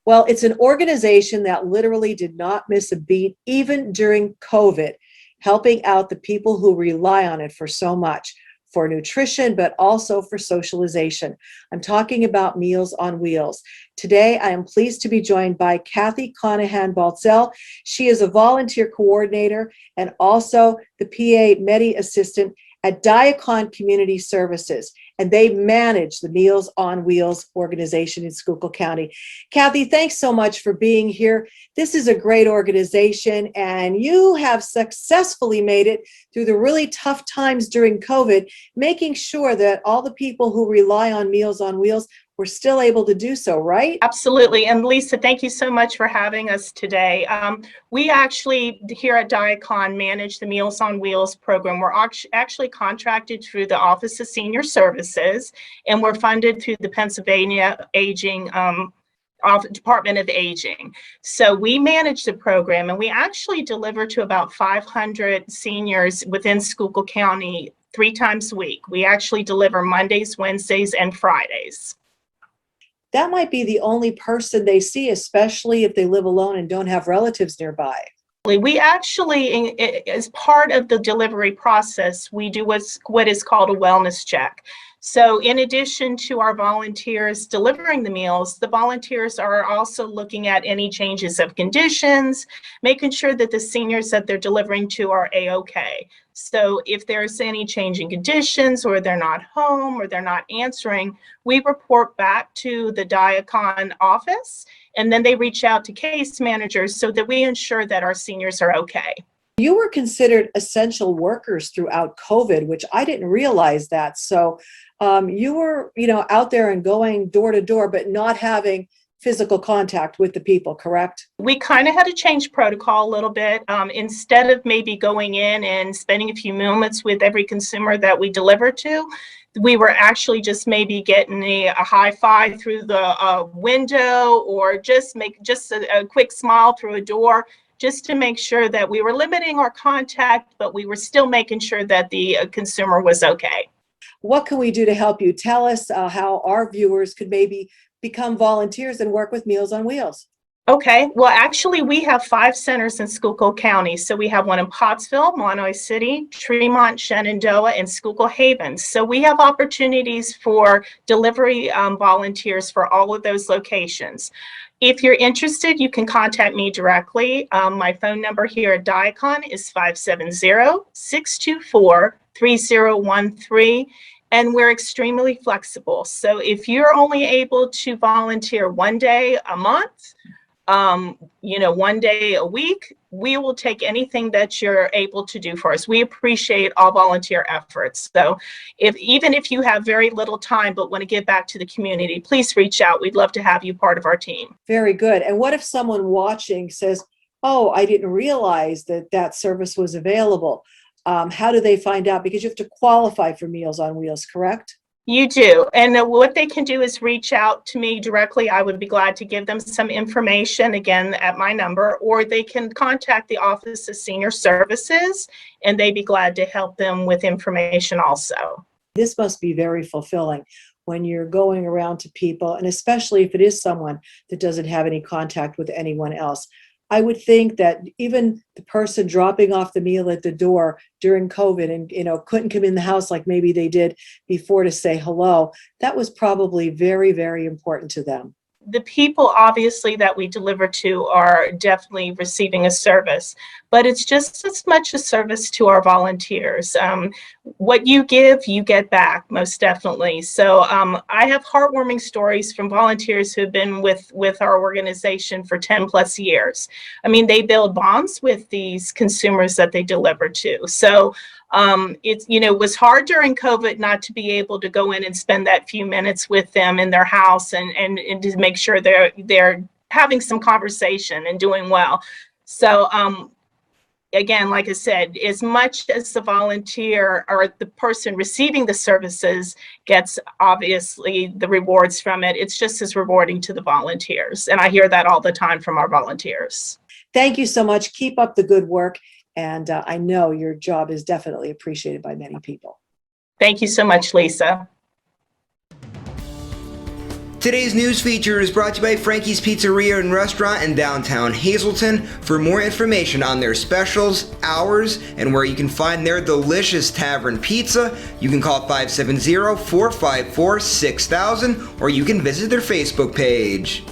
Well, it's an organization that literally did not miss a beat, even during COVID, helping out the people who rely on it for so much, for nutrition, but also for socialization. I'm talking about Meals on Wheels. Today, I am pleased to be joined by Kathy Conahan-Baltzell. She is a volunteer coordinator and also the PA Medi assistant at Diacon Community Services, and they manage the Meals on Wheels organization in Schuylkill County. Kathy, thanks so much for being here. This is a great organization, and you have successfully made it through the really tough times during COVID, making sure that all the people who rely on Meals on Wheels were still able to do so, right? Absolutely. And Lisa, thank you so much for having us today. We actually, here at Diacon, manage the Meals on Wheels program. We're actually contracted through the Office of Senior Services, and we're funded through the Pennsylvania Department of Aging. So we manage the program, and we actually deliver to about 500 seniors within Schuylkill County 3 times a week. We actually deliver Mondays, Wednesdays, and Fridays. That might be the only person they see, especially if they live alone and don't have relatives nearby. We actually, as part of the delivery process, we do what is called a wellness check. So in addition to our volunteers delivering the meals, the volunteers are also looking at any changes of conditions, making sure that the seniors that they're delivering to are A-OK. So if there's any change in conditions, or they're not home, or they're not answering, we report back to the Diacon office, and then they reach out to case managers so that we ensure that our seniors are okay. You were considered essential workers throughout COVID, which I didn't realize that. So you were, out there and going door to door, but not having physical contact with the people, correct? We kind of had to change protocol a little bit. Instead of maybe going in and spending a few moments with every consumer that we deliver to, we were actually just maybe getting a high five through the window, or just a quick smile through a door, just to make sure that we were limiting our contact, but we were still making sure that the consumer was okay. What can we do to help you? Tell us how our viewers could maybe become volunteers and work with Meals on Wheels. Okay, well, actually, we have 5 centers in Schuylkill County. So we have one in Pottsville, Monroe City, Tremont, Shenandoah, and Schuylkill Haven. So we have opportunities for delivery volunteers for all of those locations. If you're interested, you can contact me directly. My phone number here at Diacon is 570-624-3013. And we're extremely flexible. So if you're only able to volunteer one day a month, one day a week, we will take anything that you're able to do for us. We appreciate all volunteer efforts. So even if you have very little time but want to give back to the community, please reach out. We'd love to have you part of our team. Very good. And what if someone watching says, oh, I didn't realize that service was available? How do they find out? Because you have to qualify for Meals on Wheels, correct? You do. And what they can do is reach out to me directly. I would be glad to give them some information, again, at my number, or they can contact the Office of Senior Services, and they'd be glad to help them with information also. This must be very fulfilling when you're going around to people, and especially if it is someone that doesn't have any contact with anyone else. I would think that even the person dropping off the meal at the door during COVID and couldn't come in the house like maybe they did before to say hello, that was probably very, very important to them. The people, obviously, that we deliver to are definitely receiving a service, but it's just as much a service to our volunteers. What you give, you get back, most definitely. So I have heartwarming stories from volunteers who have been with our organization for 10 plus years. I mean, they build bonds with these consumers that they deliver to. So it was hard during COVID not to be able to go in and spend that few minutes with them in their house and to make sure they're having some conversation and doing well. So again, like I said, as much as the volunteer or the person receiving the services gets obviously the rewards from it, it's just as rewarding to the volunteers. And I hear that all the time from our volunteers. Thank you so much. Keep up the good work. And I know your job is definitely appreciated by many people. Thank you so much, Lisa. Today's news feature is brought to you by Frankie's Pizzeria and Restaurant in downtown Hazleton. For more information on their specials, hours, and where you can find their delicious tavern pizza, you can call 570-454-6000 or you can visit their Facebook page.